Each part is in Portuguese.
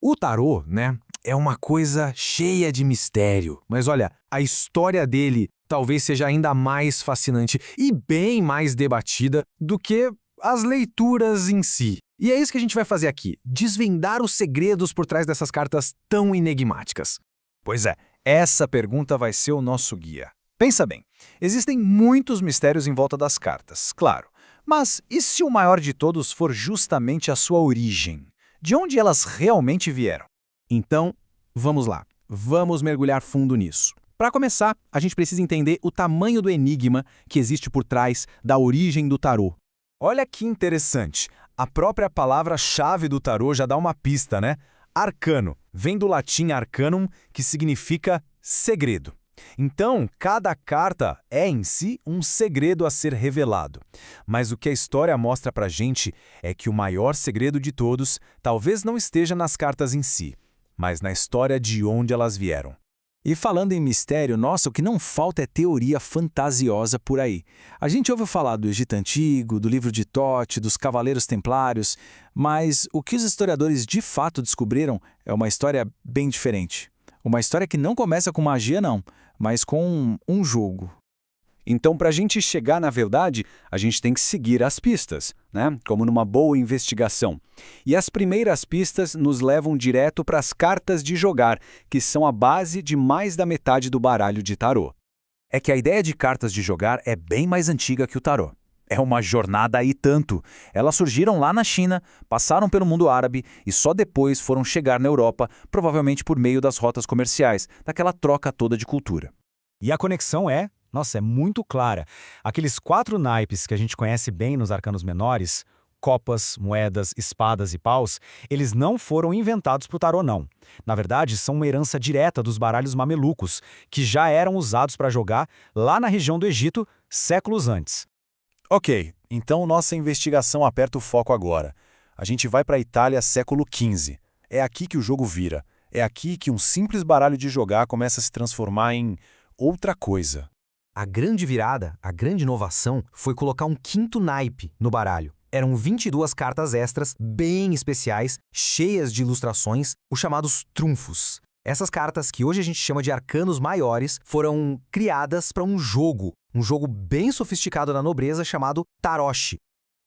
O tarô, né, é uma coisa cheia de mistério. Mas olha, a história dele talvez seja ainda mais fascinante e bem mais debatida do que as leituras em si. E é isso que a gente vai fazer aqui, desvendar os segredos por trás dessas cartas tão enigmáticas. Pois é, essa pergunta vai ser o nosso guia. Pensa bem, existem muitos mistérios em volta das cartas, claro. Mas e se o maior de todos for justamente a sua origem? De onde elas realmente vieram? Então, vamos lá. Vamos mergulhar fundo nisso. Para começar, a gente precisa entender o tamanho do enigma que existe por trás da origem do tarô. Olha que interessante. A própria palavra-chave do tarô já dá uma pista, né? Arcano, vem do latim arcanum, que significa segredo. Então, cada carta é em si um segredo a ser revelado. Mas o que a história mostra pra gente é que o maior segredo de todos talvez não esteja nas cartas em si, mas na história de onde elas vieram. E falando em mistério, nossa, o que não falta é teoria fantasiosa por aí. A gente ouve falar do Egito Antigo, do livro de Thoth, dos Cavaleiros Templários, mas o que os historiadores de fato descobriram é uma história bem diferente. Uma história que não começa com magia, não, mas com um jogo. Então, para a gente chegar na verdade, a gente tem que seguir as pistas, né? Como numa boa investigação. E as primeiras pistas nos levam direto para as cartas de jogar, que são a base de mais da metade do baralho de tarô. É que a ideia de cartas de jogar é bem mais antiga que o tarô. É uma jornada e tanto. Elas surgiram lá na China, passaram pelo mundo árabe e só depois foram chegar na Europa, provavelmente por meio das rotas comerciais, daquela troca toda de cultura. E a conexão é muito clara. Aqueles 4 naipes que a gente conhece bem nos arcanos menores, copas, moedas, espadas e paus, eles não foram inventados para o tarô, não. Na verdade, são uma herança direta dos baralhos mamelucos, que já eram usados para jogar lá na região do Egito séculos antes. Ok, então nossa investigação aperta o foco agora. A gente vai para a Itália século XV. É aqui que o jogo vira. É aqui que um simples baralho de jogar começa a se transformar em outra coisa. A grande virada, a grande inovação, foi colocar um quinto naipe no baralho. Eram 22 cartas extras, bem especiais, cheias de ilustrações, os chamados trunfos. Essas cartas, que hoje a gente chama de arcanos maiores, foram criadas para um jogo bem sofisticado da nobreza chamado taroshi.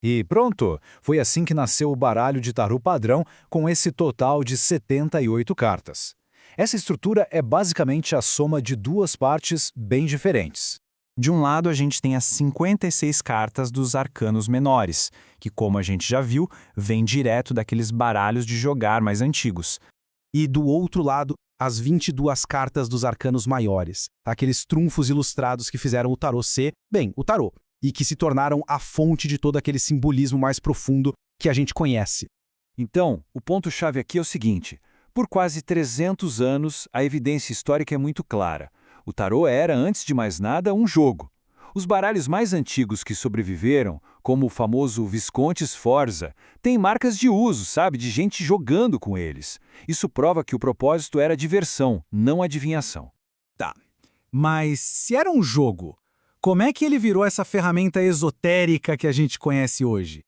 E pronto! Foi assim que nasceu o baralho de tarô padrão com esse total de 78 cartas. Essa estrutura é basicamente a soma de duas partes bem diferentes. De um lado, a gente tem as 56 cartas dos arcanos menores, que, como a gente já viu, vêm direto daqueles baralhos de jogar mais antigos. E do outro lado, as 22 cartas dos arcanos maiores, aqueles trunfos ilustrados que fizeram o tarô ser, bem, o tarô, e que se tornaram a fonte de todo aquele simbolismo mais profundo que a gente conhece. Então, o ponto-chave aqui é o seguinte: por quase 300 anos, a evidência histórica é muito clara. O tarô era, antes de mais nada, um jogo. Os baralhos mais antigos que sobreviveram, como o famoso Visconti Sforza, têm marcas de uso, sabe, de gente jogando com eles. Isso prova que o propósito era diversão, não adivinhação. Tá, mas se era um jogo, como é que ele virou essa ferramenta esotérica que a gente conhece hoje?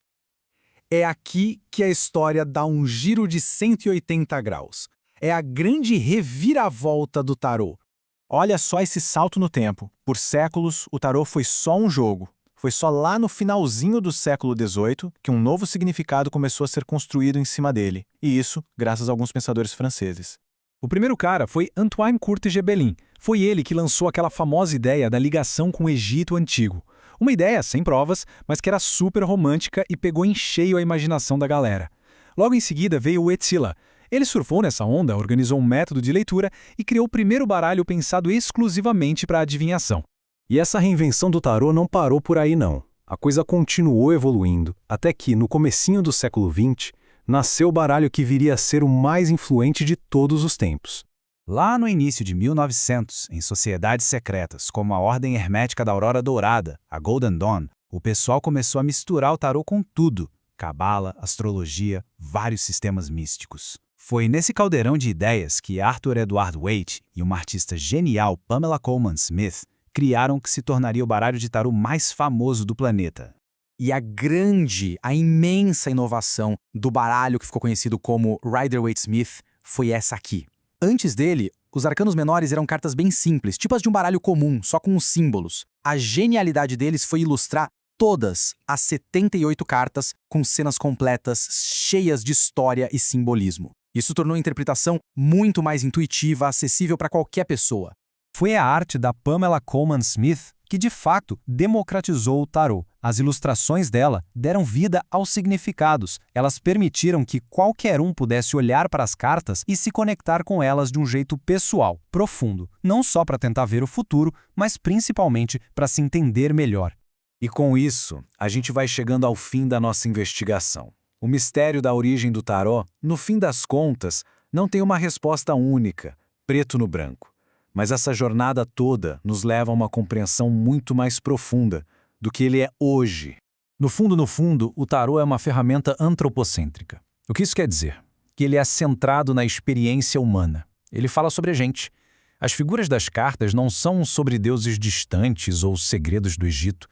É aqui que a história dá um giro de 180 graus. É a grande reviravolta do tarô. Olha só esse salto no tempo. Por séculos, o tarô foi só um jogo. Foi só lá no finalzinho do século XVIII que um novo significado começou a ser construído em cima dele. E isso, graças a alguns pensadores franceses. O primeiro cara foi Antoine Courte Gebelin. Foi ele que lançou aquela famosa ideia da ligação com o Egito Antigo. Uma ideia sem provas, mas que era super romântica e pegou em cheio a imaginação da galera. Logo em seguida veio o Etzila. Ele surfou nessa onda, organizou um método de leitura e criou o primeiro baralho pensado exclusivamente para adivinhação. E essa reinvenção do tarô não parou por aí não. A coisa continuou evoluindo, até que, no comecinho do século XX, nasceu o baralho que viria a ser o mais influente de todos os tempos. Lá no início de 1900, em sociedades secretas, como a Ordem Hermética da Aurora Dourada, a Golden Dawn, o pessoal começou a misturar o tarô com tudo: cabala, astrologia, vários sistemas místicos. Foi nesse caldeirão de ideias que Arthur Edward Waite e uma artista genial, Pamela Colman Smith, criaram o que se tornaria o baralho de tarô mais famoso do planeta. E a imensa inovação do baralho que ficou conhecido como Rider-Waite-Smith foi essa aqui. Antes dele, os arcanos menores eram cartas bem simples, tipo as de um baralho comum, só com os símbolos. A genialidade deles foi ilustrar todas as 78 cartas com cenas completas, cheias de história e simbolismo. Isso tornou a interpretação muito mais intuitiva, acessível para qualquer pessoa. Foi a arte da Pamela Colman Smith que, de fato, democratizou o tarô. As ilustrações dela deram vida aos significados. Elas permitiram que qualquer um pudesse olhar para as cartas e se conectar com elas de um jeito pessoal, profundo, não só para tentar ver o futuro, mas principalmente para se entender melhor. E com isso, a gente vai chegando ao fim da nossa investigação. O mistério da origem do tarô, no fim das contas, não tem uma resposta única, preto no branco. Mas essa jornada toda nos leva a uma compreensão muito mais profunda do que ele é hoje. No fundo, o tarô é uma ferramenta antropocêntrica. O que isso quer dizer? Que ele é centrado na experiência humana. Ele fala sobre a gente. As figuras das cartas não são sobre deuses distantes ou segredos do Egito.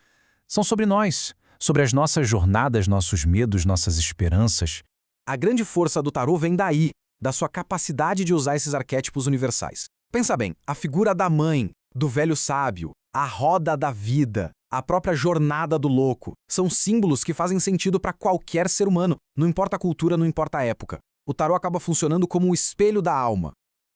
São sobre nós, sobre as nossas jornadas, nossos medos, nossas esperanças. A grande força do tarô vem daí, da sua capacidade de usar esses arquétipos universais. Pensa bem, a figura da mãe, do velho sábio, a roda da vida, a própria jornada do louco, são símbolos que fazem sentido para qualquer ser humano, não importa a cultura, não importa a época. O tarô acaba funcionando como um espelho da alma.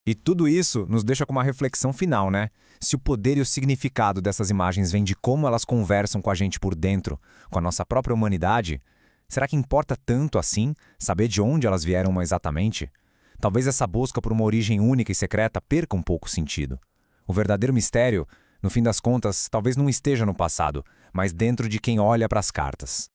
E tudo isso nos deixa com uma reflexão final, né? Se o poder e o significado dessas imagens vêm de como elas conversam com a gente por dentro, com a nossa própria humanidade, será que importa tanto assim saber de onde elas vieram exatamente? Talvez essa busca por uma origem única e secreta perca um pouco o sentido. O verdadeiro mistério, no fim das contas, talvez não esteja no passado, mas dentro de quem olha para as cartas.